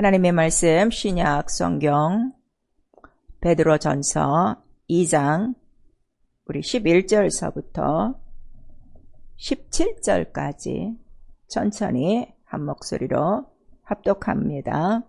하나님의 말씀 신약 성경 베드로전서 2장 우리 11절서부터 17절까지 천천히 한 목소리로 합독합니다.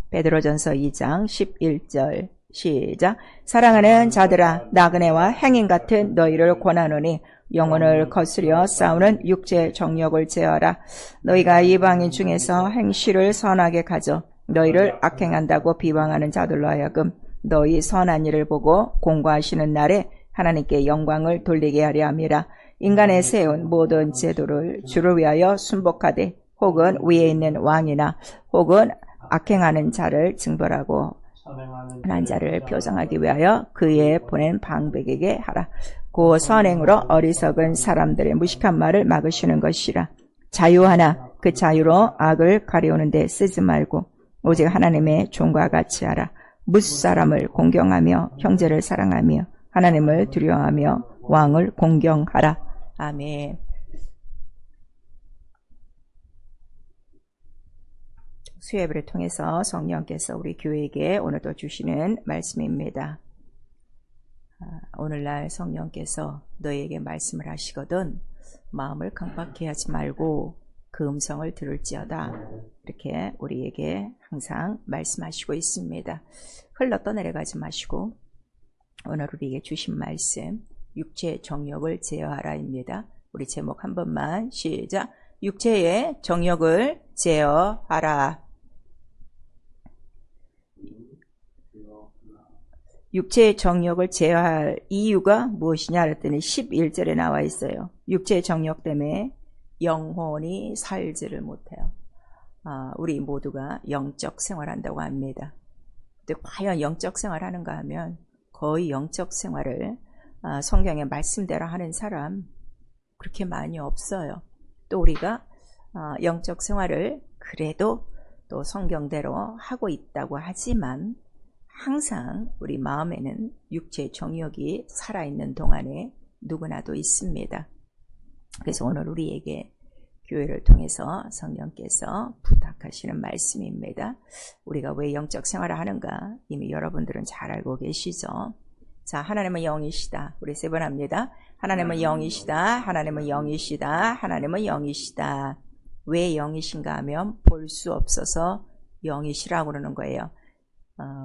베드로전서 2장 11절 시작. 사랑하는 자들아, 나그네와 행인 같은 너희를 권하노니 영혼을 거스려 싸우는 육체의 정욕을 제어하라. 너희가 이방인 중에서 행실을 선하게 가져 너희를 악행한다고 비방하는 자들로 하여금 너희 선한 일을 보고 공고하시는 날에 하나님께 영광을 돌리게 하려 함이라. 인간의 세운 모든 제도를 주를 위하여 순복하되 혹은 위에 있는 왕이나 혹은 악행하는 자를 징벌하고 한 자를 표상하기 위하여 그의 보낸 방백에게 하라. 그 선행으로 어리석은 사람들의 무식한 말을 막으시는 것이라. 자유하나 그 자유로 악을 가려우는 데 쓰지 말고 오직 하나님의 종과 같이 하라. 무사람을 공경하며 형제를 사랑하며 하나님을 두려워하며 왕을 공경하라. 아멘. 수예배를 통해서 성령께서 우리 교회에게 오늘도 주시는 말씀입니다. 오늘날 성령께서 너희에게 말씀을 하시거든 마음을 강박해 하지 말고 그 음성을 들을지어다. 이렇게 우리에게 항상 말씀하시고 있습니다. 흘러 떠내려가지 마시고 오늘 우리에게 주신 말씀 육체의 정욕을 제어하라입니다. 우리 제목 한 번만 시작. 육체의 정욕을 제어하라. 육체의 정욕을 제어할 이유가 무엇이냐 그랬더니 11절에 나와 있어요. 육체의 정욕 때문에 영혼이 살지를 못해요. 우리 모두가 영적 생활한다고 합니다. 근데 과연 영적 생활하는가 하면 거의 영적 생활을 성경의 말씀대로 하는 사람 그렇게 많이 없어요. 또 우리가 영적 생활을 그래도 또 성경대로 하고 있다고 하지만 항상 우리 마음에는 육체의 정욕이 살아있는 동안에 누구나도 있습니다. 그래서 오늘 우리에게 교회를 통해서 성령께서 부탁하시는 말씀입니다. 우리가 왜 영적 생활을 하는가 이미 여러분들은 잘 알고 계시죠. 자, 하나님은 영이시다. 우리 세 번 합니다. 하나님은 영이시다. 하나님은 영이시다. 하나님은 영이시다. 왜 영이신가 하면 볼 수 없어서 영이시라고 그러는 거예요.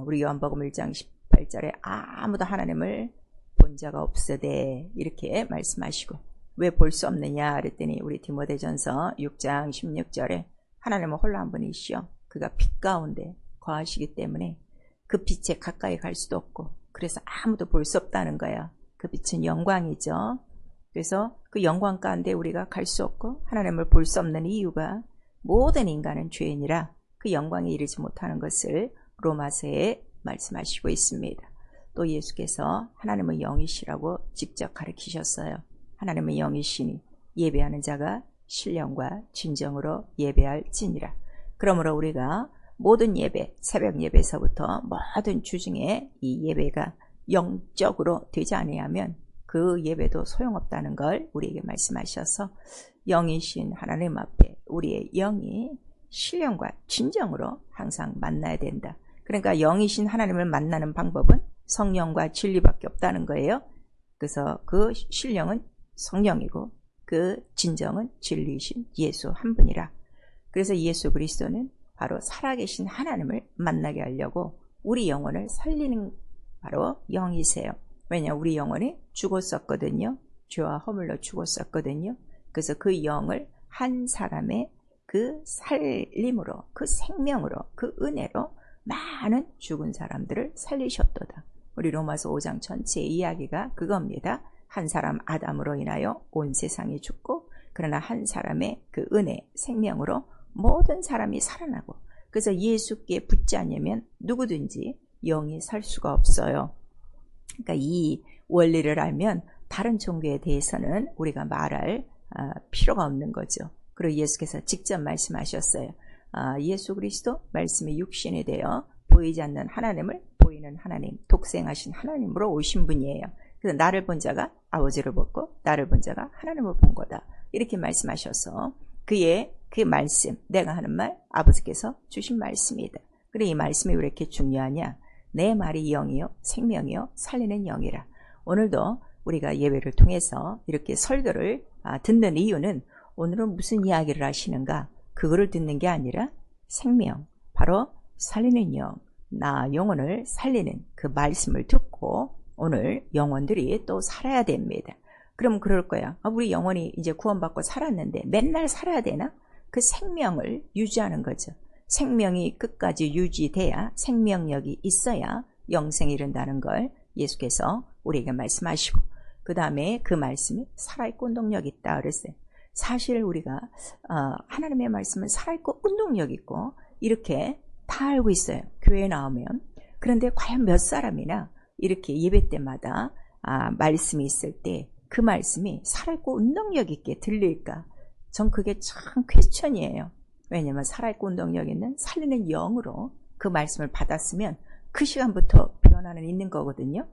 우리 요한복음 1장 18절에 아무도 하나님을 본 자가 없으되 이렇게 말씀하시고 왜 볼 수 없느냐 그랬더니 우리 디모데전서 6장 16절에 하나님은 홀로 한 분이시여 그가 빛 가운데 거하시기 때문에 그 빛에 가까이 갈 수도 없고 그래서 아무도 볼 수 없다는 거예요. 그 빛은 영광이죠. 그래서 그 영광 가운데 우리가 갈 수 없고 하나님을 볼 수 없는 이유가 모든 인간은 죄인이라 그 영광에 이르지 못하는 것을 로마서에 말씀하시고 있습니다. 또 예수께서 하나님은 영이시라고 직접 가르치셨어요. 하나님은 영이시니 예배하는 자가 신령과 진정으로 예배할지니라. 그러므로 우리가 모든 예배, 새벽 예배에서부터 모든 주중에 이 예배가 영적으로 되지 아니하면 그 예배도 소용없다는 걸 우리에게 말씀하셔서 영이신 하나님 앞에 우리의 영이 신령과 진정으로 항상 만나야 된다. 그러니까 영이신 하나님을 만나는 방법은 성령과 진리밖에 없다는 거예요. 그래서 그 신령은 성령이고 그 진정은 진리이신 예수 한 분이라. 그래서 예수 그리스도는 바로 살아계신 하나님을 만나게 하려고 우리 영혼을 살리는 바로 영이세요. 왜냐 우리 영혼이 죽었었거든요. 죄와 허물로 죽었었거든요. 그래서 그 영을 한 사람의 그 살림으로 그 생명으로 그 은혜로 많은 죽은 사람들을 살리셨도다. 우리 로마서 5장 전체의 이야기가 그겁니다. 한 사람 아담으로 인하여 온 세상이 죽고 그러나 한 사람의 그 은혜 생명으로 모든 사람이 살아나고 그래서 예수께 붙지 않으면 누구든지 영이 살 수가 없어요. 그러니까 이 원리를 알면 다른 종교에 대해서는 우리가 말할 필요가 없는 거죠. 그리고 예수께서 직접 말씀하셨어요. 예수 그리스도 말씀이 육신이 되어 보이지 않는 하나님을 보이는 하나님, 독생하신 하나님으로 오신 분이에요. 그래서 나를 본 자가 아버지를 보고 나를 본 자가 하나님을 본 거다. 이렇게 말씀하셔서 그의 그 말씀, 내가 하는 말 아버지께서 주신 말씀이다. 그래 이 말씀이 왜 이렇게 중요하냐? 내 말이 영이요 생명이요 살리는 영이라. 오늘도 우리가 예배를 통해서 이렇게 설교를 듣는 이유는 오늘은 무슨 이야기를 하시는가? 그거를 듣는 게 아니라 생명, 바로 살리는 영, 나 영혼을 살리는 그 말씀을 듣고 오늘 영혼들이 또 살아야 됩니다. 그럼 그럴 거야. 우리 영혼이 이제 구원받고 살았는데 맨날 살아야 되나? 그 생명을 유지하는 거죠. 생명이 끝까지 유지돼야 생명력이 있어야 영생에 이른다는 걸 예수께서 우리에게 말씀하시고 그 다음에 그 말씀이 살아있고 운동력 있다 그랬어요. 사실 우리가 하나님의 말씀은 살아있고 운동력 있고 이렇게 다 알고 있어요. 교회에 나오면. 그런데 과연 몇 사람이나 이렇게 예배 때마다 말씀이 있을 때 그 말씀이 살아있고 운동력 있게 들릴까? 전 그게 참 퀘스천이에요. 왜냐하면 살아있고 운동력 있는 살리는 영으로 그 말씀을 받았으면 그 시간부터 변화는 있는 거거든요.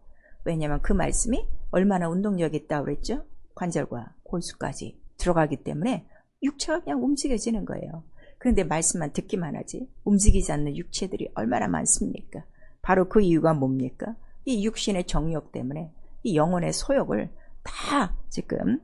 왜냐하면 그 말씀이 얼마나 운동력 있다고 그랬죠? 관절과 골수까지 들어가기 때문에 육체가 그냥 움직여지는 거예요. 그런데 말씀만 듣기만 하지 움직이지 않는 육체들이 얼마나 많습니까? 바로 그 이유가 뭡니까? 이 육신의 정욕 때문에 이 영혼의 소욕을 다 지금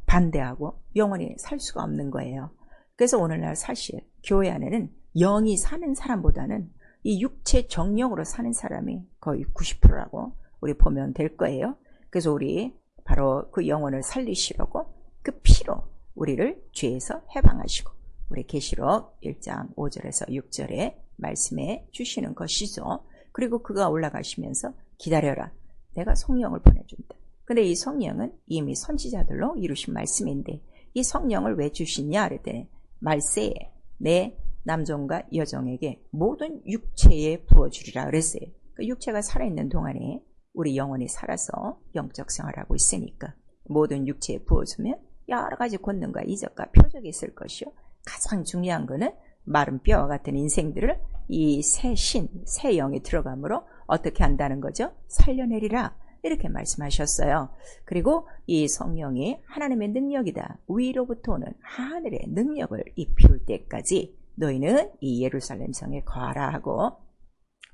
반대하고 영원히 살 수가 없는 거예요. 그래서 오늘날 사실 교회 안에는 영이 사는 사람보다는 이 육체 정욕으로 사는 사람이 거의 90%라고 우리 보면 될 거예요. 그래서 우리 바로 그 영혼을 살리시려고 그 피로 우리를 죄에서 해방하시고 우리 계시록 1장 5절에서 6절에 말씀해 주시는 것이죠. 그리고 그가 올라가시면서 기다려라. 내가 성령을 보내준다. 근데 이 성령은 이미 선지자들로 이루신 말씀인데 이 성령을 왜 주시냐 그랬더니 말세에 내 남종과 여종에게 모든 육체에 부어주리라 그랬어요. 그 육체가 살아있는 동안에 우리 영혼이 살아서 영적 생활하고 있으니까 모든 육체에 부어주면 여러 가지 권능과 이적과 표적이 있을 것이요. 가장 중요한 거는 마른 뼈와 같은 인생들을 이 새 신, 새 영이 들어감으로 어떻게 한다는 거죠? 살려내리라. 이렇게 말씀하셨어요. 그리고 이 성령이 하나님의 능력이다. 위로부터 오는 하늘의 능력을 입히울 때까지 너희는 이 예루살렘 성에 거하라 하고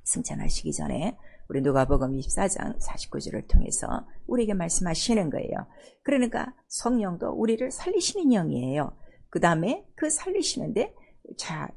승천하시기 전에 우리 누가복음 24장 49절을 통해서 우리에게 말씀하시는 거예요. 그러니까 성령도 우리를 살리시는 영이에요. 그 다음에 그 살리시는데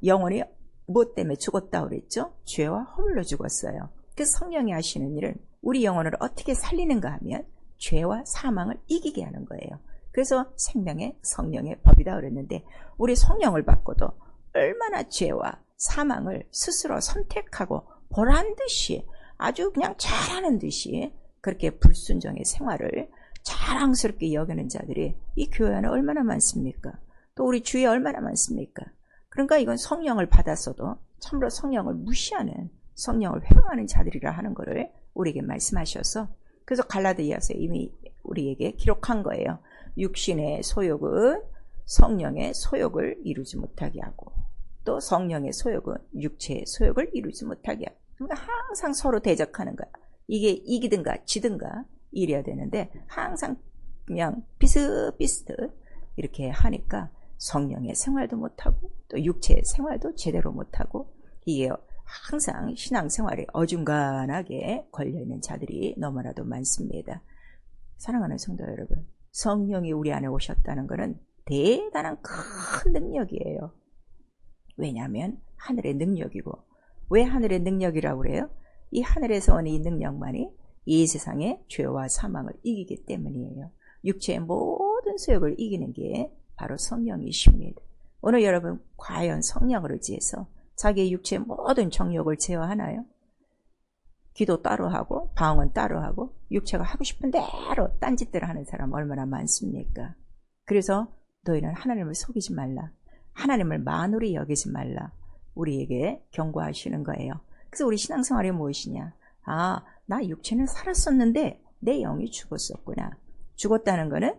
영혼이 무엇 때문에 죽었다고 그랬죠? 죄와 허물로 죽었어요. 그 성령이 하시는 일은 우리 영혼을 어떻게 살리는가 하면 죄와 사망을 이기게 하는 거예요. 그래서 생명의 성령의 법이다 그랬는데 우리 성령을 받고도 얼마나 죄와 사망을 스스로 선택하고 보란듯이 아주 그냥 잘하는 듯이 그렇게 불순종의 생활을 자랑스럽게 여기는 자들이 이 교회 안에 얼마나 많습니까? 또 우리 주위에 얼마나 많습니까? 그러니까 이건 성령을 받았어도 참으로 성령을 무시하는 성령을 회방하는 자들이라 하는 것을 우리에게 말씀하셔서 그래서 갈라디아서 이미 우리에게 기록한 거예요. 육신의 소욕은 성령의 소욕을 이루지 못하게 하고 또 성령의 소욕은 육체의 소욕을 이루지 못하게 하고 그러니까 항상 서로 대적하는 거야. 이게 이기든가 지든가 이래야 되는데 항상 그냥 비슷비슷 이렇게 하니까 성령의 생활도 못하고 또 육체의 생활도 제대로 못하고 이게 항상 신앙생활에 어중간하게 걸려있는 자들이 너무나도 많습니다. 사랑하는 성도 여러분, 성령이 우리 안에 오셨다는 것은 대단한 큰 능력이에요. 왜냐하면 하늘의 능력이고 왜 하늘의 능력이라고 그래요? 이 하늘에서 오는 이 능력만이 이 세상의 죄와 사망을 이기기 때문이에요. 육체의 모든 소욕을 이기는 게 바로 성령이십니다. 오늘 여러분 과연 성령을 의지해서 자기의 육체의 모든 정욕을 제어하나요? 기도 따로 하고 방언 따로 하고 육체가 하고 싶은 대로 딴짓들을 하는 사람 얼마나 많습니까? 그래서 너희는 하나님을 속이지 말라. 하나님을 만홀히 여기지 말라. 우리에게 경고하시는 거예요. 그래서 우리 신앙생활이 무엇이냐? 나 육체는 살았었는데 내 영이 죽었었구나. 죽었다는 거는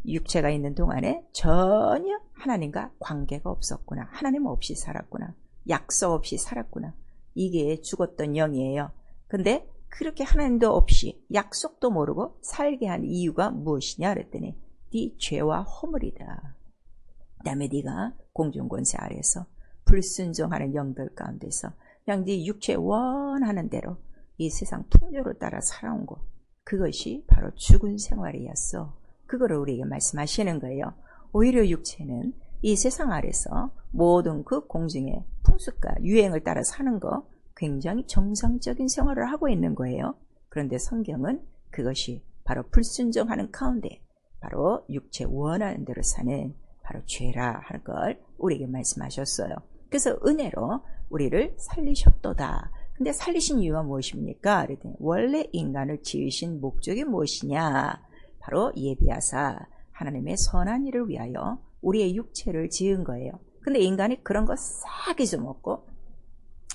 육체가 있는 동안에 전혀 하나님과 관계가 없었구나. 하나님 없이 살았구나. 약속 없이 살았구나. 이게 죽었던 영이에요. 근데 그렇게 하나님도 없이 약속도 모르고 살게 한 이유가 무엇이냐 그랬더니 네 죄와 허물이다. 그다음에 네가 공중권세 아래서 불순종하는 영들 가운데서 그냥 네 육체 원하는 대로 이 세상 풍조를 따라 살아온 것, 그것이 바로 죽은 생활이었어. 그거를 우리에게 말씀하시는 거예요. 오히려 육체는 이 세상 아래서 모든 그 공중의 풍습과 유행을 따라 사는 거, 굉장히 정상적인 생활을 하고 있는 거예요. 그런데 성경은 그것이 바로 불순종하는 가운데 바로 육체 원하는 대로 사는 바로 죄라 하는 걸 우리에게 말씀하셨어요. 그래서 은혜로 우리를 살리셨도다. 근데 살리신 이유가 무엇입니까? 그랬더니 원래 인간을 지으신 목적이 무엇이냐? 바로 예비하사 하나님의 선한 일을 위하여 우리의 육체를 지은 거예요. 근데 인간이 그런 거 싹 잊어먹고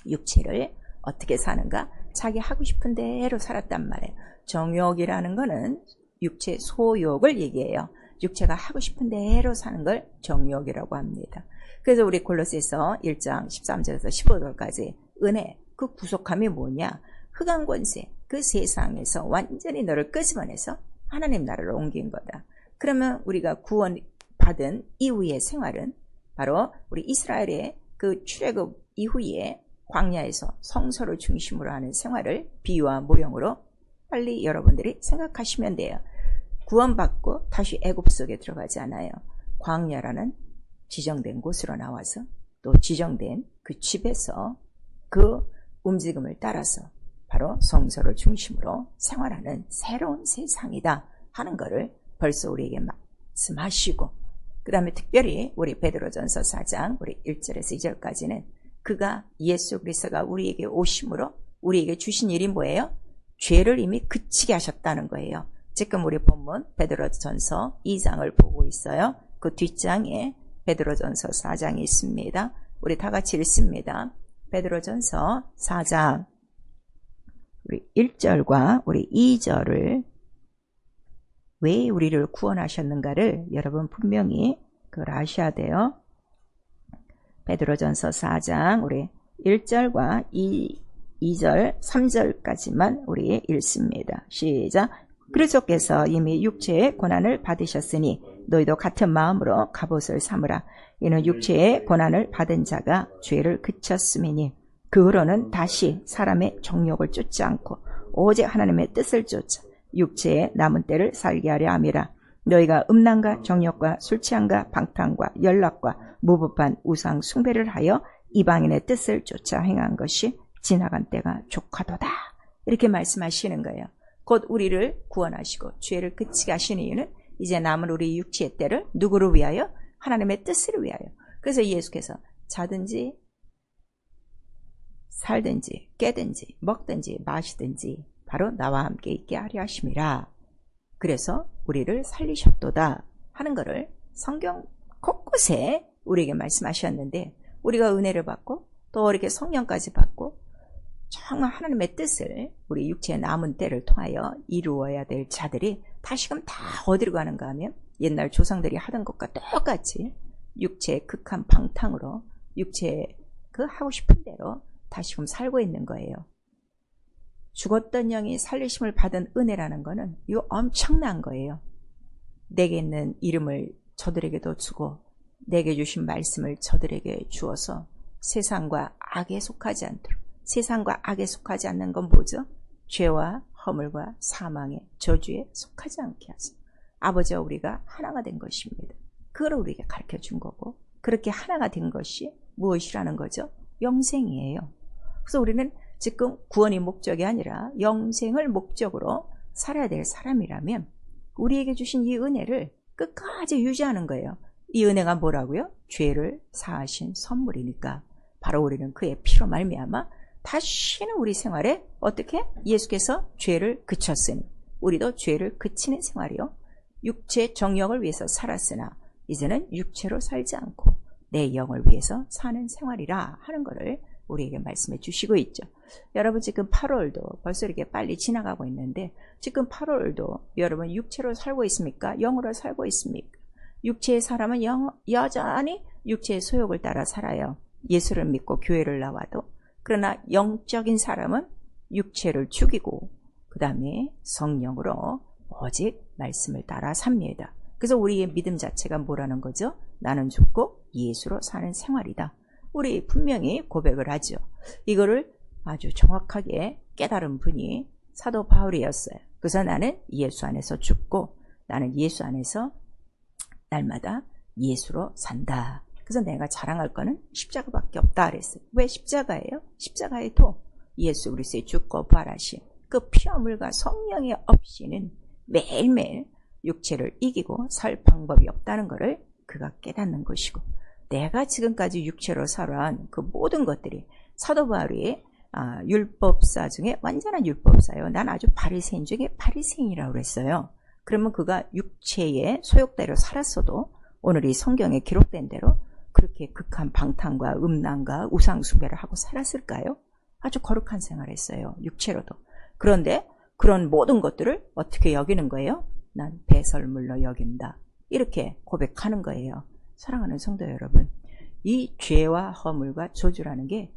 육체를 어떻게 사는가? 자기 하고 싶은 대로 살았단 말이에요. 정욕이라는 거는 육체 소욕을 얘기해요. 육체가 하고 싶은 대로 사는 걸 정욕이라고 합니다. 그래서 우리 골로새서 1장 13절에서 15절까지 은혜, 그 구속함이 뭐냐? 흑암 권세, 그 세상에서 완전히 너를 끄집어내서 하나님 나라로 옮긴 거다. 그러면 우리가 구원받은 이후의 생활은 바로 우리 이스라엘의 그 출애굽 이후에 광야에서 성소를 중심으로 하는 생활을 비유와 모형으로 빨리 여러분들이 생각하시면 돼요. 구원받고 다시 애굽 속에 들어가지 않아요. 광야라는 지정된 곳으로 나와서 또 지정된 그 집에서 그 움직임을 따라서 바로 성소를 중심으로 생활하는 새로운 세상이다 하는 것을 벌써 우리에게 말씀하시고, 그 다음에 특별히 우리 베드로전서 4장 우리 1절에서 2절까지는 그가 예수 그리스도가 우리에게 오심으로 우리에게 주신 일이 뭐예요? 죄를 이미 그치게 하셨다는 거예요. 지금 우리 본문 베드로전서 2장을 보고 있어요. 그 뒷장에 베드로전서 4장이 있습니다. 우리 다 같이 읽습니다. 베드로전서 4장 우리 1절과 우리 2절을 왜 우리를 구원하셨는가를 여러분 분명히 그걸 아셔야 돼요. 베드로전서 4장 우리 1절과 2절, 3절까지만 우리 읽습니다. 시작. 그리스도께서 이미 육체의 고난을 받으셨으니 너희도 같은 마음으로 갑옷을 삼으라. 이는 육체의 고난을 받은 자가 죄를 그쳤음이니 그 후로는 다시 사람의 정욕을 쫓지 않고 오직 하나님의 뜻을 쫓아 육체의 남은 때를 살게 하려 함이라. 너희가 음란과 정욕과 술 취함과 방탕과 연락과 무법한 우상 숭배를 하여 이방인의 뜻을 쫓아 행한 것이 지나간 때가 족하도다. 이렇게 말씀하시는 거예요. 곧 우리를 구원하시고 죄를 그치게 하시는 이유는 이제 남은 우리 육체의 때를 누구를 위하여? 하나님의 뜻을 위하여. 그래서 예수께서 자든지 살든지 깨든지 먹든지 마시든지 바로 나와 함께 있게 하려 하심이라. 그래서 우리를 살리셨도다 하는 것을 성경 곳곳에 우리에게 말씀하셨는데, 우리가 은혜를 받고 또 이렇게 성령까지 받고 정말 하나님의 뜻을 우리 육체의 남은 때를 통하여 이루어야 될 자들이 다시금 다 어디로 가는가 하면 옛날 조상들이 하던 것과 똑같이 육체의 극한 방탕으로 육체의 그 하고 싶은 대로 다시금 살고 있는 거예요. 죽었던 영이 살리심을 받은 은혜라는 거는 이거 엄청난 거예요. 내게 있는 이름을 저들에게도 주고 내게 주신 말씀을 저들에게 주어서 세상과 악에 속하지 않도록. 세상과 악에 속하지 않는 건 뭐죠? 죄와 허물과 사망의 저주에 속하지 않게 하소. 아버지와 우리가 하나가 된 것입니다. 그걸 우리에게 가르쳐 준 거고, 그렇게 하나가 된 것이 무엇이라는 거죠? 영생이에요. 그래서 우리는 지금 구원이 목적이 아니라 영생을 목적으로 살아야 될 사람이라면 우리에게 주신 이 은혜를 끝까지 유지하는 거예요. 이 은혜가 뭐라고요? 죄를 사하신 선물이니까 바로 우리는 그의 피로 말미암아 다시는 우리 생활에 어떻게? 예수께서 죄를 그쳤으니 우리도 죄를 그치는 생활이요. 육체 정욕을 위해서 살았으나 이제는 육체로 살지 않고 내 영을 위해서 사는 생활이라 하는 것을 우리에게 말씀해 주시고 있죠. 여러분 지금 8월도 벌써 이렇게 빨리 지나가고 있는데 지금 8월도 여러분 육체로 살고 있습니까? 영으로 살고 있습니까? 육체의 사람은 여전히 육체의 소욕을 따라 살아요. 예수를 믿고 교회를 나와도. 그러나 영적인 사람은 육체를 죽이고 그 다음에 성령으로 오직 말씀을 따라 삽니다. 그래서 우리의 믿음 자체가 뭐라는 거죠? 나는 죽고 예수로 사는 생활이다. 우리 분명히 고백을 하죠. 이거를 아주 정확하게 깨달은 분이 사도 바울이었어요. 그래서 나는 예수 안에서 죽고 나는 예수 안에서 날마다 예수로 산다. 그래서 내가 자랑할 거는 십자가밖에 없다 그랬어요. 왜 십자가예요? 십자가에도 예수 그리스도의 죽고 부활하신 그 피와 물과 성령의 없이는 매일매일 육체를 이기고 살 방법이 없다는 것을 그가 깨닫는 것이고, 내가 지금까지 육체로 살아온 그 모든 것들이 사도 바울이 율법사 중에 완전한 율법사예요. 난 아주 바리새인 중에 바리새인이라고 그랬어요. 그러면 그가 육체의 소욕대로 살았어도 오늘 이 성경에 기록된 대로 그렇게 극한 방탕과 음란과 우상숭배를 하고 살았을까요? 아주 거룩한 생활을 했어요. 육체로도. 그런데 그런 모든 것들을 어떻게 여기는 거예요? 난 배설물로 여긴다. 이렇게 고백하는 거예요. 사랑하는 성도 여러분, 이 죄와 허물과 저주라는 게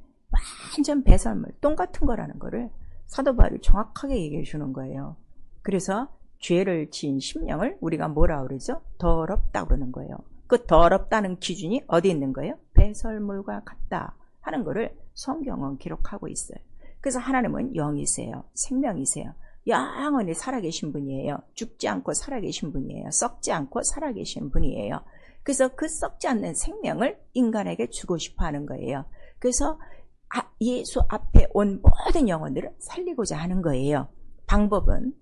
완전 배설물, 똥 같은 거라는 거를 사도 바울이 정확하게 얘기해 주는 거예요. 그래서 죄를 지은 심령을 우리가 뭐라 그러죠? 더럽다 그러는 거예요. 그 더럽다는 기준이 어디 있는 거예요? 배설물과 같다 하는 거를 성경은 기록하고 있어요. 그래서 하나님은 영이세요. 생명이세요. 영원히 살아계신 분이에요. 죽지 않고 살아계신 분이에요. 썩지 않고 살아계신 분이에요. 그래서 그 썩지 않는 생명을 인간에게 주고 싶어 하는 거예요. 그래서 예수 앞에 온 모든 영혼들을 살리고자 하는 거예요. 방법은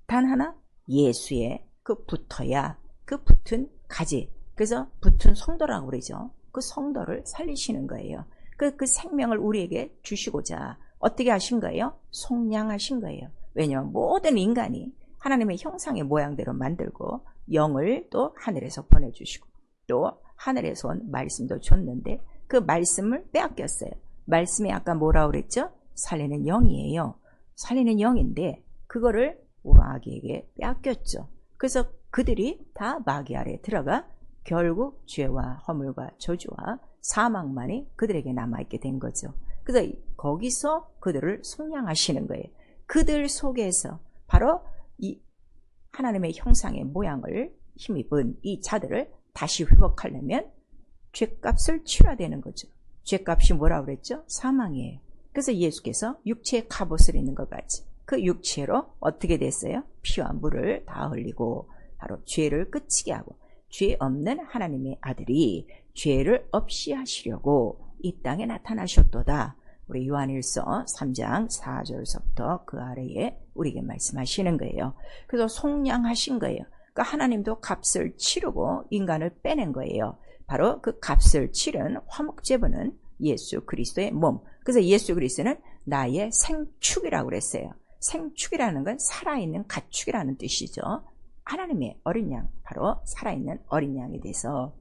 단 하나, 예수에 붙어야 그 붙은 가지, 그래서 붙은 성도라고 그러죠. 그 성도를 살리시는 거예요. 그 생명을 우리에게 주시고자 어떻게 하신 거예요? 속량하신 거예요. 왜냐하면 모든 인간이 하나님의 형상의 모양대로 만들고 영을 또 하늘에서 보내주시고 또 하늘에서 온 말씀도 줬는데 그 말씀을 빼앗겼어요. 말씀이 아까 뭐라고 그랬죠? 살리는 영이에요. 살리는 영인데 그거를 마귀에게 빼앗겼죠. 그래서 그들이 다 마귀 아래에 들어가 결국 죄와 허물과 저주와 사망만이 그들에게 남아있게 된 거죠. 그래서 거기서 그들을 속량하시는 거예요. 그들 속에서 바로 이 하나님의 형상의 모양을 힘입은 이 자들을 다시 회복하려면 죄값을 치러야 되는 거죠. 죄값이 뭐라고 그랬죠? 사망이에요. 그래서 예수께서 육체의 갑옷을 입는 것 같이 그 육체로 어떻게 됐어요? 피와 물을 다 흘리고 바로 죄를 끝이게 하고 죄 없는 하나님의 아들이 죄를 없이 하시려고 이 땅에 나타나셨도다. 우리 요한일서 3장 4절서부터 그 아래에 우리에게 말씀하시는 거예요. 그래서 속량하신 거예요. 그러니까 하나님도 값을 치르고 인간을 빼낸 거예요. 바로 그 값을 치른 화목제물은 예수 그리스도의 몸. 그래서 예수 그리스도는 나의 생축이라고 그랬어요. 생축이라는 건 살아있는 가축이라는 뜻이죠. 하나님의 어린 양, 바로 살아있는 어린 양이 돼서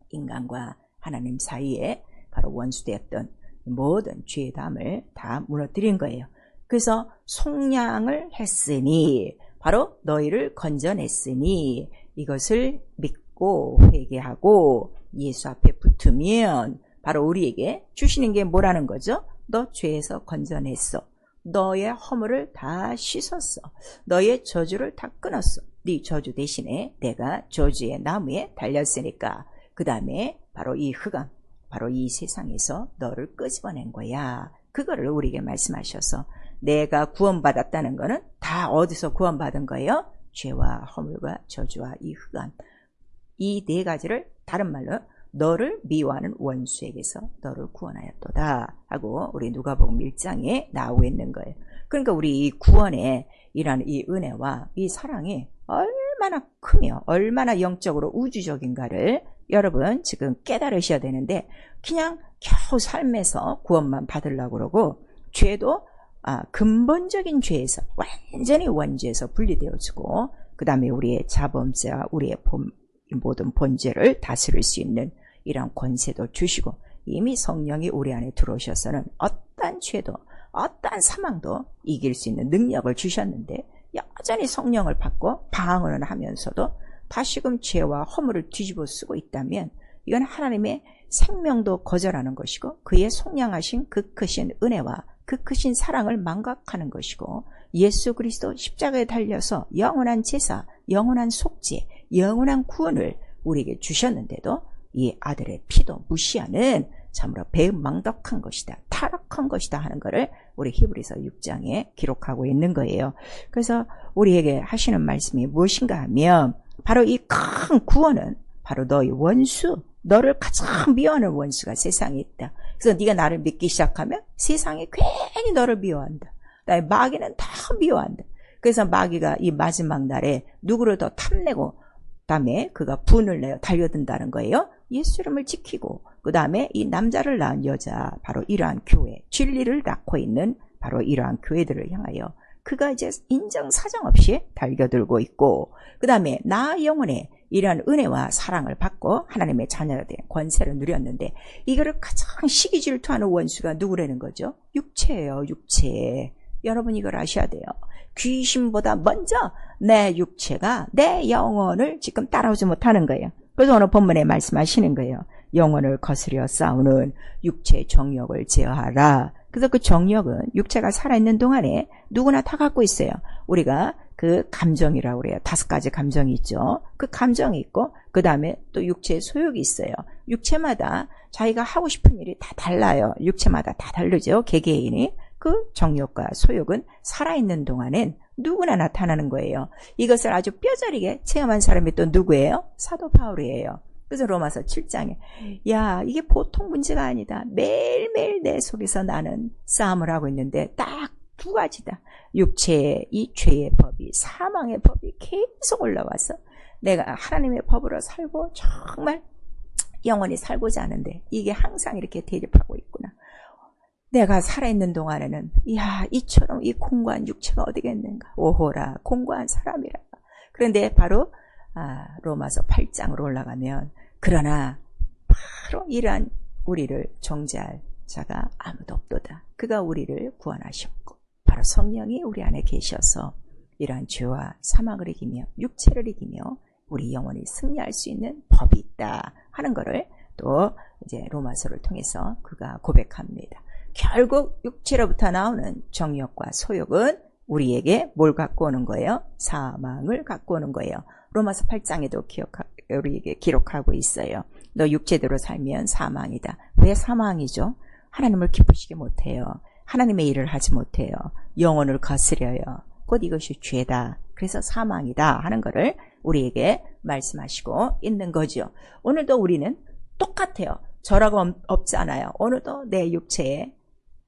인간과 하나님 사이에 바로 원수되었던 모든 죄의 담을 다 무너뜨린 거예요. 그래서 속량을 했으니 바로 너희를 건져냈으니 이것을 믿고 회개하고 예수 앞에 붙으면 바로 우리에게 주시는 게 뭐라는 거죠? 너 죄에서 건져냈어. 너의 허물을 다 씻었어. 너의 저주를 다 끊었어. 네 저주 대신에 내가 저주의 나무에 달렸으니까 그 다음에 바로 이 흑암, 바로 이 세상에서 너를 끄집어낸 거야. 그거를 우리에게 말씀하셔서 내가 구원받았다는 거는 다 어디서 구원받은 거예요? 죄와 허물과 저주와 이 흑암. 이 네 가지를 다른 말로 너를 미워하는 원수에게서 너를 구원하였도다 하고 우리 누가복음 1장에 나오고 있는 거예요. 그러니까 우리 이 구원에 이라는 이 은혜와 이 사랑이 얼마나 크며 얼마나 영적으로 우주적인가를 여러분 지금 깨달으셔야 되는데 그냥 겨우 삶에서 구원만 받으려고 그러고 죄도 근본적인 죄에서 완전히 원죄에서 분리되어지고 그 다음에 우리의 자범죄와 우리의 모든 본죄를 다스릴 수 있는 이런 권세도 주시고 이미 성령이 우리 안에 들어오셔서는 어떠한 죄도 어떠한 사망도 이길 수 있는 능력을 주셨는데 여전히 성령을 받고 방언을 하면서도 다시금 죄와 허물을 뒤집어 쓰고 있다면 이건 하나님의 생명도 거절하는 것이고 그의 속량하신 그 크신 은혜와 그 크신 사랑을 망각하는 것이고 예수 그리스도 십자가에 달려서 영원한 제사, 영원한 속죄, 영원한 구원을 우리에게 주셨는데도 이 아들의 피도 무시하는 참으로 배은망덕한 것이다. 타락한 것이다 하는 것을 우리 히브리서 6장에 기록하고 있는 거예요. 그래서 우리에게 하시는 말씀이 무엇인가 하면 바로 이 큰 구원은 바로 너희 원수, 너를 가장 미워하는 원수가 세상에 있다. 그래서 네가 나를 믿기 시작하면 세상이 괜히 너를 미워한다. 나의 마귀는 다 미워한다. 그래서 마귀가 이 마지막 날에 누구를 더 탐내고 그다음에 그가 분을 내어 달려든다는 거예요. 예수 이름을 지키고 그 다음에 이 남자를 낳은 여자, 바로 이러한 교회, 진리를 낳고 있는 바로 이러한 교회들을 향하여 그가 이제 인정 사정 없이 달겨들고 있고, 그 다음에 나 영혼에 이러한 은혜와 사랑을 받고 하나님의 자녀가 된 권세를 누렸는데, 이거를 가장 시기 질투하는 원수가 누구라는 거죠? 육체예요. 육체. 여러분 이걸 아셔야 돼요. 귀신보다 먼저 내 육체가 내 영혼을 지금 따라오지 못하는 거예요. 그래서 오늘 본문에 말씀하시는 거예요. 영혼을 거스려 싸우는 육체의 정욕을 제어하라. 그래서 그 정욕은 육체가 살아있는 동안에 누구나 다 갖고 있어요. 우리가 그 감정이라고 그래요. 5가지 감정이 있죠. 그 감정이 있고 그 다음에 또 육체의 소욕이 있어요. 육체마다 자기가 하고 싶은 일이 다 달라요. 육체마다 다 다르죠. 개개인이. 그 정욕과 소욕은 살아있는 동안엔 누구나 나타나는 거예요. 이것을 아주 뼈저리게 체험한 사람이 또 누구예요? 사도 바울이에요. 그래서 로마서 7장에 야, 이게 보통 문제가 아니다. 매일매일 내 속에서 나는 싸움을 하고 있는데 딱 2가지다. 육체의 이 죄의 법이, 사망의 법이 계속 올라와서 내가 하나님의 법으로 살고 정말 영원히 살고자 하는데 이게 항상 이렇게 대립하고 있구나. 내가 살아있는 동안에는 이야, 이처럼 이 공고한 육체가 어디겠는가. 오호라, 공고한 사람이라. 그런데 바로 로마서 8장으로 올라가면 그러나 바로 이러한 우리를 정죄할 자가 아무도 없도다. 그가 우리를 구원하셨고 바로 성령이 우리 안에 계셔서 이러한 죄와 사망을 이기며 육체를 이기며 우리 영혼이 승리할 수 있는 법이 있다 하는 것을 또 이제 로마서를 통해서 그가 고백합니다. 결국 육체로부터 나오는 정욕과 소욕은 우리에게 뭘 갖고 오는 거예요? 사망을 갖고 오는 거예요. 로마서 8장에도 우리에게 기록하고 있어요. 너 육체대로 살면 사망이다. 왜 사망이죠? 하나님을 기쁘시게 못해요. 하나님의 일을 하지 못해요. 영혼을 거스려요. 곧 이것이 죄다. 그래서 사망이다 하는 것을 우리에게 말씀하시고 있는 거죠. 오늘도 우리는 똑같아요. 저라고 없잖아요. 오늘도 내 육체에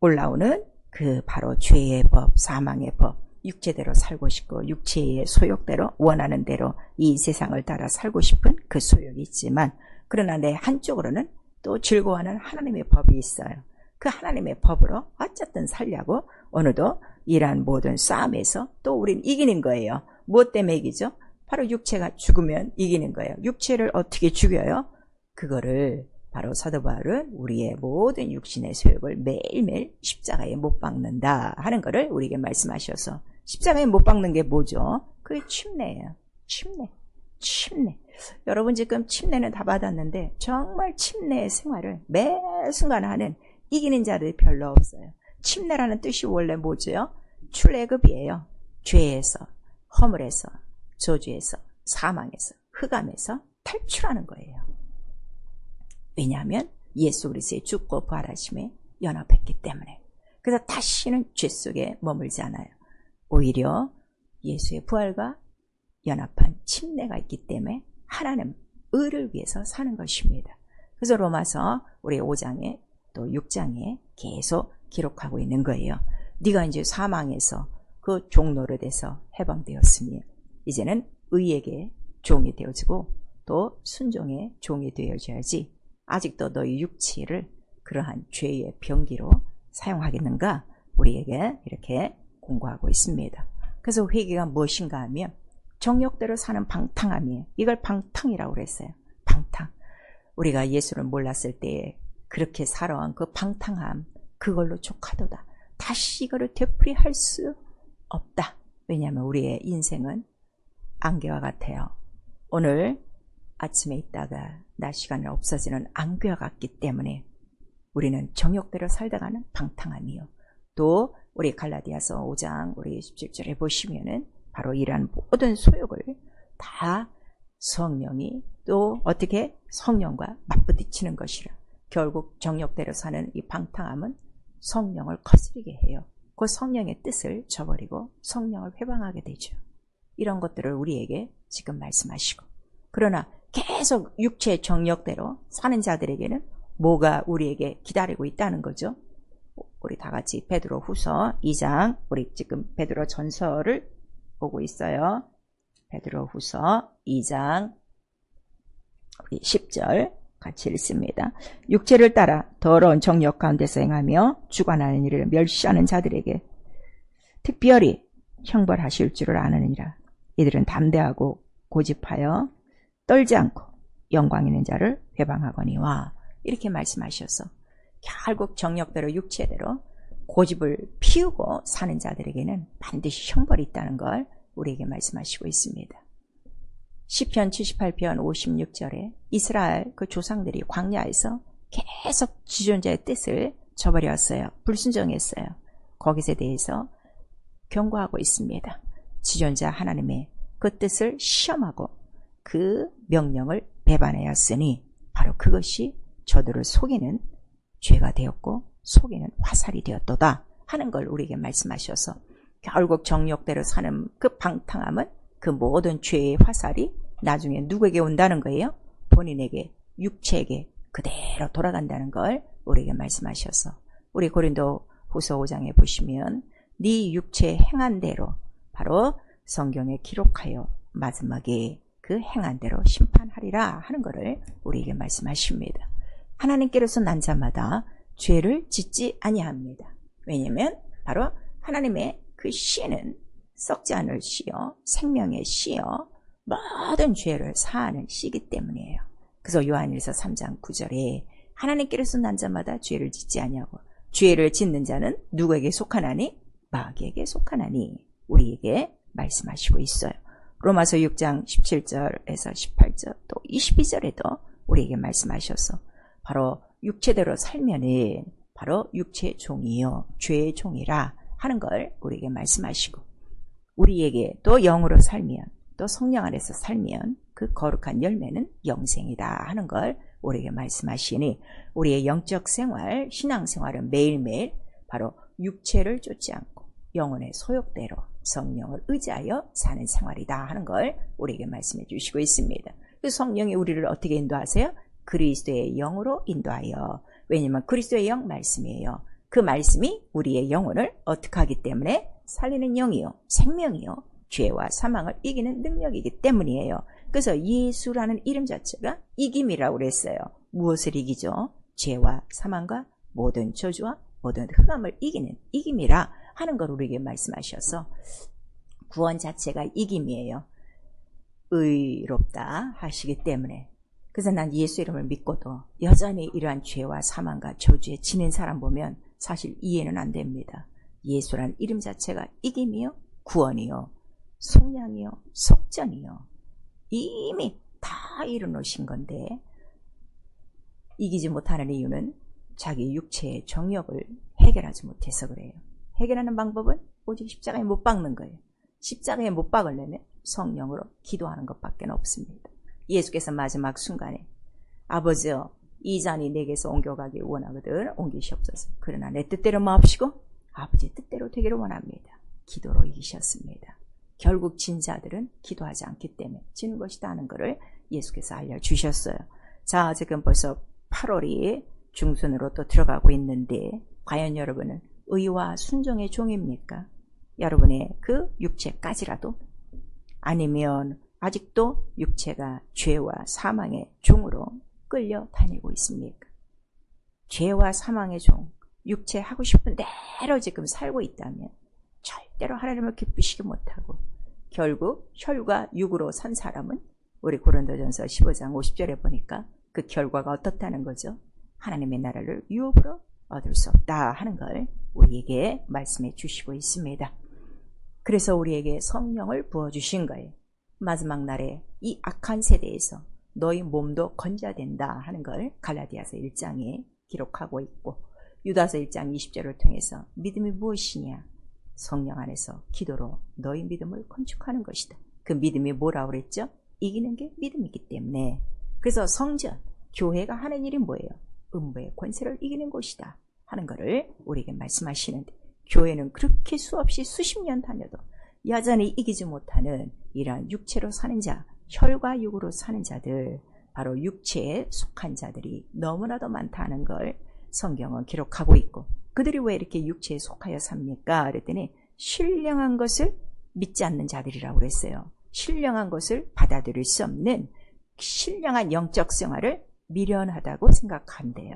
올라오는 그 바로 죄의 법, 사망의 법, 육체대로 살고 싶고 육체의 소욕대로 원하는 대로 이 세상을 따라 살고 싶은 그 소욕이 있지만, 그러나 내 한쪽으로는 또 즐거워하는 하나님의 법이 있어요. 그 하나님의 법으로 어쨌든 살려고 오늘도 이러한 모든 싸움에서 또 우린 이기는 거예요. 무엇 때문에 이기죠? 바로 육체가 죽으면 이기는 거예요. 육체를 어떻게 죽여요? 그거를 바로 사도 바울은 우리의 모든 육신의 소욕을 매일매일 십자가에 못 박는다 하는 것을 우리에게 말씀하셔서, 십자가에 못 박는 게 뭐죠? 그게 침례예요. 침례. 여러분 지금 침례는 다 받았는데 정말 침례의 생활을 매 순간 하는 이기는 자들이 별로 없어요. 침례라는 뜻이 원래 뭐죠? 출애굽이에요. 죄에서, 허물에서, 저주에서, 사망에서, 흑암에서 탈출하는 거예요. 왜냐하면 예수 그리스도의 죽고 부활하심에 연합했기 때문에. 그래서 다시는 죄 속에 머물지 않아요. 오히려 예수의 부활과 연합한 침례가 있기 때문에 하나님 의를 위해서 사는 것입니다. 그래서 로마서 우리 5장에 또 6장에 계속 기록하고 있는 거예요. 네가 이제 사망에서 그 종노릇에서 해방되었으니 이제는 의에게 종이 되어지고 또 순종의 종이 되어져야지 아직도 너희 육체를 그러한 죄의 병기로 사용하겠는가? 우리에게 이렇게 공고하고 있습니다. 그래서 회개가 무엇인가 하면 정욕대로 사는 방탕함이에요. 이걸 방탕이라고 그랬어요. 방탕. 우리가 예수를 몰랐을 때에 그렇게 살아온 그 방탕함, 그걸로 족하도다. 다시 이거를 되풀이할 수 없다. 왜냐하면 우리의 인생은 안개와 같아요. 오늘 아침에 있다가 낮 시간에 없어지는 안개와 같기 때문에 우리는 정욕대로 살다가는 방탕함이요. 또 우리 갈라디아서 5장 우리 17절에 보시면은 바로 이러한 모든 소욕을 다 성령이 또 어떻게 성령과 맞부딪히는 것이라. 결국 정욕대로 사는 이 방탕함은 성령을 거스르게 해요. 그 성령의 뜻을 저버리고 성령을 회방하게 되죠. 이런 것들을 우리에게 지금 말씀하시고, 그러나 계속 육체의 정욕대로 사는 자들에게는 뭐가 우리에게 기다리고 있다는 거죠. 우리 다 같이 베드로 후서 2장, 우리 지금 베드로 전서를 보고 있어요. 베드로 후서 2장 우리 10절 같이 읽습니다. 육체를 따라 더러운 정욕 가운데서 행하며 주관하는 일을 멸시하는 자들에게 특별히 형벌하실 줄을 아느니라. 이들은 담대하고 고집하여 떨지 않고 영광 있는 자를 회방하거니와, 이렇게 말씀하셔서 결국 정욕대로 육체대로 고집을 피우고 사는 자들에게는 반드시 형벌이 있다는 걸 우리에게 말씀하시고 있습니다. 시편 78편 56절에 이스라엘 그 조상들이 광야에서 계속 지존자의 뜻을 저버렸어요. 불순종했어요. 거기에 대해서 경고하고 있습니다. 지존자 하나님의 그 뜻을 시험하고 그 명령을 배반하였으니 바로 그것이 저들을 속이는 죄가 되었고 속이는 화살이 되었도다 하는 걸 우리에게 말씀하셔서, 결국 정욕대로 사는 그 방탕함은 그 모든 죄의 화살이 나중에 누구에게 온다는 거예요? 본인에게, 육체에게 그대로 돌아간다는 걸 우리에게 말씀하셔서, 우리 고린도 후서 5장에 보시면 네 육체에 행한 대로 바로 성경에 기록하여 마지막에 그 행한 대로 심판하리라 하는 것을 우리에게 말씀하십니다. 하나님께로서 난 자마다 죄를 짓지 아니합니다. 왜냐하면 바로 하나님의 그 씨는 썩지 않을 씨요 생명의 씨요 모든 죄를 사하는 씨이기 때문이에요. 그래서 요한일서 3장 9절에 하나님께로서 난 자마다 죄를 짓지 아니하고 죄를 짓는 자는 누구에게 속하나니? 마귀에게 속하나니 우리에게 말씀하시고 있어요. 로마서 6장 17절에서 18절 또 22절에도 우리에게 말씀하셔서 바로 육체대로 살면은 바로 육체의 종이요 죄의 종이라 하는 걸 우리에게 말씀하시고, 우리에게 또 영으로 살면 또 성령 안에서 살면 그 거룩한 열매는 영생이다 하는 걸 우리에게 말씀하시니, 우리의 영적 생활, 신앙생활은 매일매일 바로 육체를 쫓지 않고 영혼의 소욕대로 성령을 의지하여 사는 생활이다 하는 걸 우리에게 말씀해 주시고 있습니다. 그 성령이 우리를 어떻게 인도하세요? 그리스도의 영으로 인도하여. 왜냐하면 그리스도의 영 말씀이에요. 그 말씀이 우리의 영혼을 어떻게 하기 때문에? 살리는 영이요 생명이요 죄와 사망을 이기는 능력이기 때문이에요. 그래서 예수라는 이름 자체가 이김이라고 그랬어요. 무엇을 이기죠? 죄와 사망과 모든 저주와 모든 흑암을 이기는 이김이라 하는 걸 우리에게 말씀하셔서, 구원 자체가 이김이에요. 의롭다 하시기 때문에. 그래서 난 예수 이름을 믿고도 여전히 이러한 죄와 사망과 저주에 지는 사람 보면 사실 이해는 안 됩니다. 예수라는 이름 자체가 이김이요 구원이요 속량이요 속전이요 이미 다 이루놓으신 건데, 이기지 못하는 이유는 자기 육체의 정욕을 해결하지 못해서 그래요. 해결하는 방법은 오직 십자가에 못 박는 거예요. 십자가에 못 박으려면 성령으로 기도하는 것밖에 없습니다. 예수께서 마지막 순간에 아버지여 이 잔이 내게서 옮겨가길 원하거든 옮기시옵소서. 그러나 내 뜻대로 마옵시고 아버지의 뜻대로 되기를 원합니다. 기도로 이기셨습니다. 결국 진 자들은 기도하지 않기 때문에 지는 것이다 하는 것을 예수께서 알려주셨어요. 자, 지금 벌써 8월이 중순으로 또 들어가고 있는데 과연 여러분은 의와 순종의 종입니까? 여러분의 그 육체까지라도? 아니면 아직도 육체가 죄와 사망의 종으로 끌려 다니고 있습니까? 죄와 사망의 종, 육체 하고 싶은 대로 지금 살고 있다면 절대로 하나님을 기쁘시게 못하고 결국 혈과 육으로 산 사람은 우리 고린도전서 15장 50절에 보니까 그 결과가 어떻다는 거죠? 하나님의 나라를 유업으로 얻을 수 없다 하는 걸 우리에게 말씀해 주시고 있습니다. 그래서 우리에게 성령을 부어주신 거예요. 마지막 날에 이 악한 세대에서 너희 몸도 건져야 된다 하는 걸 갈라디아서 1장에 기록하고 있고, 유다서 1장 20절을 통해서 믿음이 무엇이냐? 성령 안에서 기도로 너희 믿음을 건축하는 것이다. 그 믿음이 뭐라고 그랬죠? 이기는 게 믿음이기 때문에. 그래서 성전, 교회가 하는 일이 뭐예요? 음부의 권세를 이기는 곳이다 하는 것을 우리에게 말씀하시는데, 교회는 그렇게 수없이 수십 년 다녀도 여전히 이기지 못하는 이러한 육체로 사는 자, 혈과 육으로 사는 자들, 바로 육체에 속한 자들이 너무나도 많다는 걸 성경은 기록하고 있고, 그들이 왜 이렇게 육체에 속하여 삽니까? 그랬더니 신령한 것을 믿지 않는 자들이라고 그랬어요. 신령한 것을 받아들일 수 없는 신령한 영적 생활을 미련하다고 생각한대요.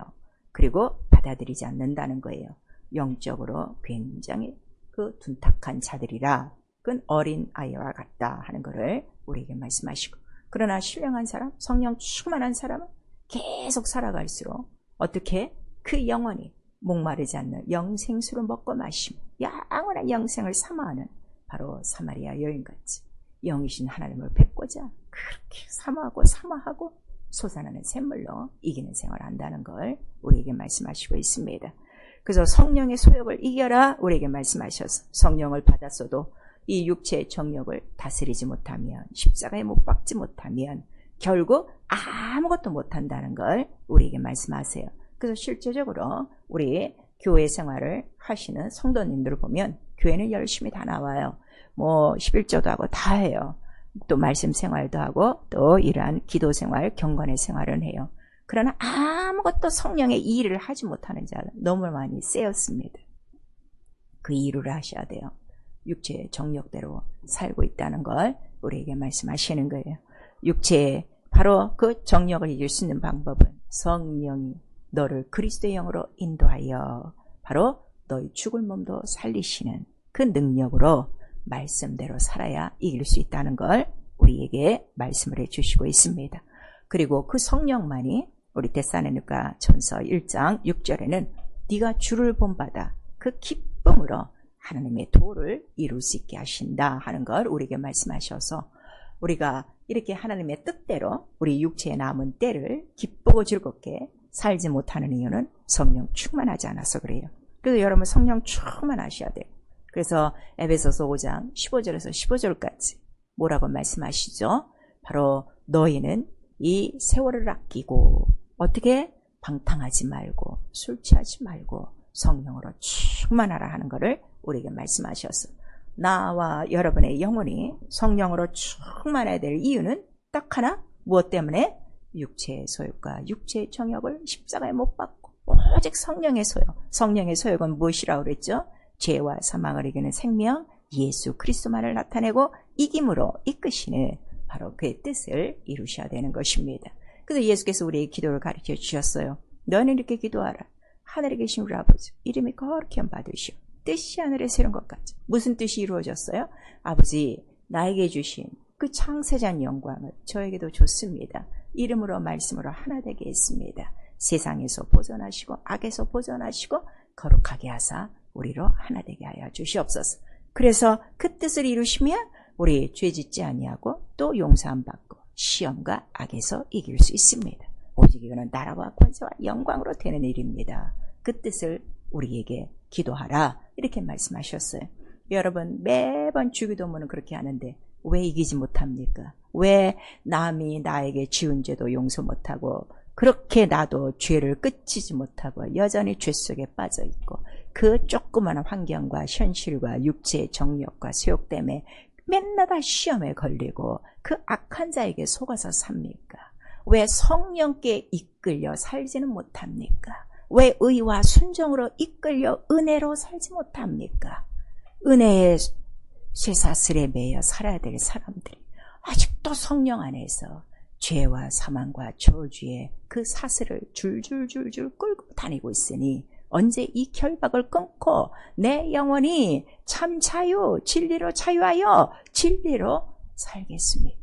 그리고 받아들이지 않는다는 거예요. 영적으로 굉장히 그 둔탁한 자들이라, 그건 어린 아이와 같다 하는 것을 우리에게 말씀하시고, 그러나 신령한 사람, 성령 충만한 사람은 계속 살아갈수록 어떻게 그 영혼이 목마르지 않는 영생수로 먹고 마시며 영원한 영생을 사모하는 바로 사마리아 여인같이 영이신 하나님을 뵙고자 그렇게 사모하고 솟아나는 샘물로 이기는 생활을 한다는 걸 우리에게 말씀하시고 있습니다. 그래서 성령의 소욕을 이겨라 우리에게 말씀하셔서, 성령을 받았어도 이 육체의 정욕을 다스리지 못하면, 십자가에 못 박지 못하면 결국 아무것도 못한다는 걸 우리에게 말씀하세요. 그래서 실제적으로 우리 교회 생활을 하시는 성도님들을 보면 교회는 열심히 다 나와요. 뭐 11조도 하고 다 해요. 또 말씀 생활도 하고 또 이러한 기도 생활, 경건의 생활을 해요. 그러나 아무것도 성령의 이 일을 하지 못하는 자는 너무 많이 쓰였습니다. 그 일을 하셔야 돼요. 육체의 정욕대로 살고 있다는 걸 우리에게 말씀하시는 거예요. 육체의 바로 그 정욕을 이길 수 있는 방법은 성령이 너를 그리스도의 영으로 인도하여 바로 너희 죽을 몸도 살리시는 그 능력으로 말씀대로 살아야 이길 수 있다는 걸 우리에게 말씀을 해주시고 있습니다. 그리고 그 성령만이 우리 데살로니가 전서 1장 6절에는 네가 주를 본받아 그 기쁨으로 하나님의 도를 이룰 수 있게 하신다 하는 걸 우리에게 말씀하셔서, 우리가 이렇게 하나님의 뜻대로 우리 육체에 남은 때를 기쁘고 즐겁게 살지 못하는 이유는 성령 충만하지 않아서 그래요. 그래서 여러분 성령 충만하셔야 돼요. 그래서 에베소서 5장 15절에서 15절까지 뭐라고 말씀하시죠? 바로 너희는 이 세월을 아끼고 어떻게 방탕하지 말고 술 취하지 말고 성령으로 충만하라 하는 것을 우리에게 말씀하셨어. 나와 여러분의 영혼이 성령으로 충만해야 될 이유는 딱 하나, 무엇 때문에? 육체의 소욕과 육체의 정욕을 십자가에 못 박고 오직 성령의 소욕. 성령의 소욕은 무엇이라고 그랬죠? 죄와 사망을 이기는 생명 예수 그리스도만을 나타내고 이김으로 이끄시는 바로 그의 뜻을 이루셔야 되는 것입니다. 그래서 예수께서 우리의 기도를 가르쳐 주셨어요. 너는 이렇게 기도하라. 하늘에 계신 우리 아버지, 이름이 거룩히 받으시오. 뜻이 하늘에서 이룬 것 같이. 무슨 뜻이 이루어졌어요? 아버지, 나에게 주신 그 창세전 영광을 저에게도 줬습니다. 이름으로 말씀으로 하나 되게 했습니다. 세상에서 보존하시고 악에서 보존하시고 거룩하게 하사 우리로 하나 되게 하여 주시옵소서. 그래서 그 뜻을 이루시면 우리 죄 짓지 아니하고 또 용서함 받고 시험과 악에서 이길 수 있습니다. 오직 이거는 나라와 권세와 영광으로 되는 일입니다. 그 뜻을 우리에게 기도하라 이렇게 말씀하셨어요. 여러분 매번 주기도문은 그렇게 하는데 왜 이기지 못합니까? 왜 남이 나에게 지은 죄도 용서 못하고 그렇게 나도 죄를 끝이지 못하고 여전히 죄 속에 빠져있고 그 조그마한 환경과 현실과 육체의 정욕과 소욕 때문에 맨날 다 시험에 걸리고 그 악한 자에게 속아서 삽니까? 왜 성령께 이끌려 살지는 못합니까? 왜 의와 순종으로 이끌려 은혜로 살지 못합니까? 은혜의 쇠사슬에 매여 살아야 될 사람들이 아직도 성령 안에서 죄와 사망과 저주의 그 사슬을 줄줄줄줄 끌고 다니고 있으니 언제 이 결박을 끊고 내 영혼이 참 자유, 진리로 자유하여 진리로 살겠습니까?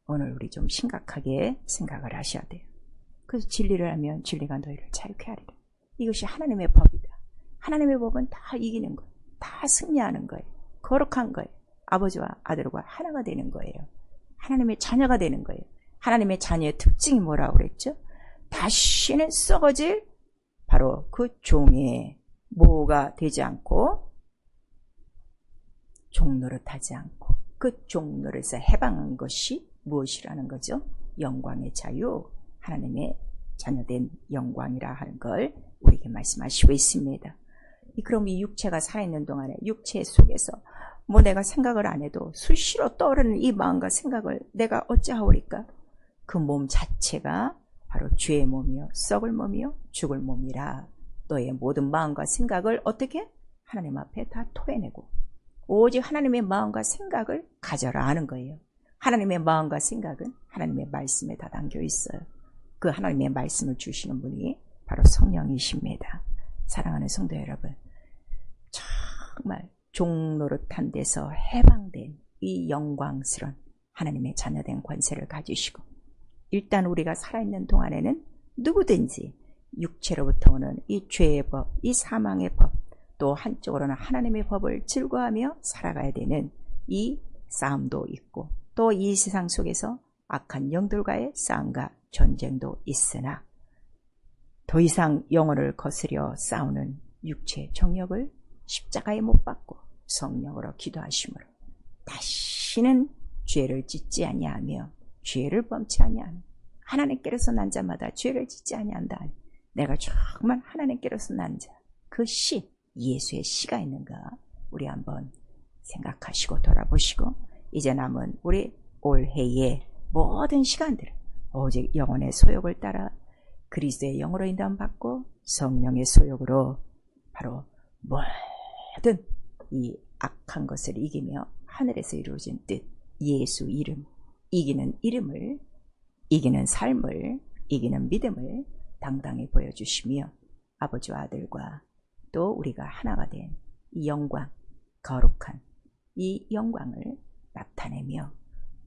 오늘 우리 좀 심각하게 생각을 하셔야 돼요. 그래서 진리를 하면 진리가 너희를 자유케 하리라. 이것이 하나님의 법이다. 하나님의 법은 다 이기는 거예요. 다 승리하는 거예요. 거룩한 거예요. 아버지와 아들과 하나가 되는 거예요. 하나님의 자녀가 되는 거예요. 하나님의 자녀의 특징이 뭐라고 그랬죠? 다시는 썩어질 바로 그 종의 모가 되지 않고 종노릇하지 않고 그 종노릇에서 해방한 것이 무엇이라는 거죠? 영광의 자유, 하나님의 자녀된 영광이라 하는 걸 우리에게 말씀하시고 있습니다. 그럼 이 육체가 살아있는 동안에 육체 속에서 뭐 내가 생각을 안 해도 수시로 떠오르는 이 마음과 생각을 내가 어찌하오리까? 그 몸 자체가 바로 죄의 몸이요 썩을 몸이요 죽을 몸이라. 너의 모든 마음과 생각을 어떻게? 하나님 앞에 다 토해내고 오직 하나님의 마음과 생각을 가져라 하는 거예요. 하나님의 마음과 생각은 하나님의 말씀에 다 담겨 있어요. 그 하나님의 말씀을 주시는 분이 바로 성령이십니다. 사랑하는 성도 여러분, 정말 종노릇한 데서 해방된 이 영광스러운 하나님의 자녀된 권세를 가지시고, 일단 우리가 살아있는 동안에는 누구든지 육체로부터 오는 이 죄의 법, 이 사망의 법, 또 한쪽으로는 하나님의 법을 즐거워하며 살아가야 되는 이 싸움도 있고, 또 이 세상 속에서 악한 영들과의 싸움과 전쟁도 있으나 더 이상 영혼을 거스려 싸우는 육체의 정욕을 십자가에 못 박고 성령으로 기도하심으로 다시는 죄를 짓지 아니하며 죄를 범치 아니하며 하나님께로서 난 자마다 죄를 짓지 아니한다. 내가 정말 하나님께로서 난 자, 그 씨, 예수의 씨가 있는가 우리 한번 생각하시고 돌아보시고, 이제 남은 우리 올해의 모든 시간들을 오직 영혼의 소욕을 따라 그리스도의 영으로 인도받고 성령의 소욕으로 바로 모든 이 악한 것을 이기며 하늘에서 이루어진 뜻, 예수 이름, 이기는 이름을, 이기는 삶을, 이기는 믿음을 당당히 보여주시며 아버지와 아들과 또 우리가 하나가 된 이 영광, 거룩한 이 영광을 나타내며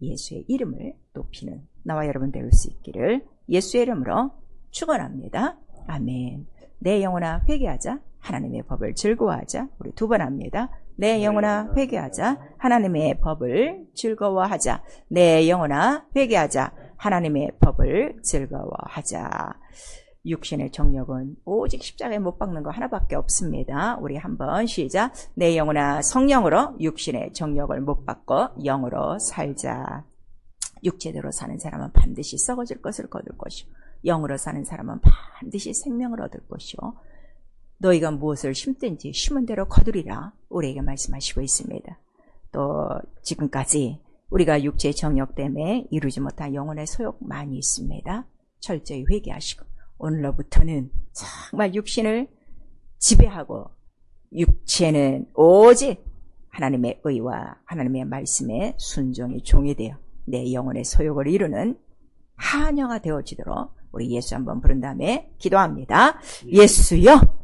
예수의 이름을 높이는 나와 여러분 될 수 있기를 예수의 이름으로 축원합니다. 아멘. 내 영혼아 회개하자. 하나님의 법을 즐거워하자. 우리 두 번 합니다. 내 영혼아 회개하자. 하나님의 법을 즐거워하자. 내 영혼아 회개하자. 하나님의 법을 즐거워하자. 육신의 정욕은 오직 십자가에 못 박는 거 하나밖에 없습니다. 우리 한번 시작. 내 영혼아 성령으로 육신의 정욕을 못 박고 영으로 살자. 육체대로 사는 사람은 반드시 썩어질 것을 거둘 것이요 영으로 사는 사람은 반드시 생명을 얻을 것이요 너희가 무엇을 심든지 심은 대로 거두리라 우리에게 말씀하시고 있습니다. 또 지금까지 우리가 육체의 정욕 때문에 이루지 못한 영혼의 소욕 많이 있습니다. 철저히 회개하시고 오늘로부터는 정말 육신을 지배하고 육체는 오직 하나님의 의와 하나님의 말씀에 순종의 종이 되어 내 영혼의 소욕을 이루는 하녀가 되어지도록 우리 예수 한번 부른 다음에 기도합니다. 예수여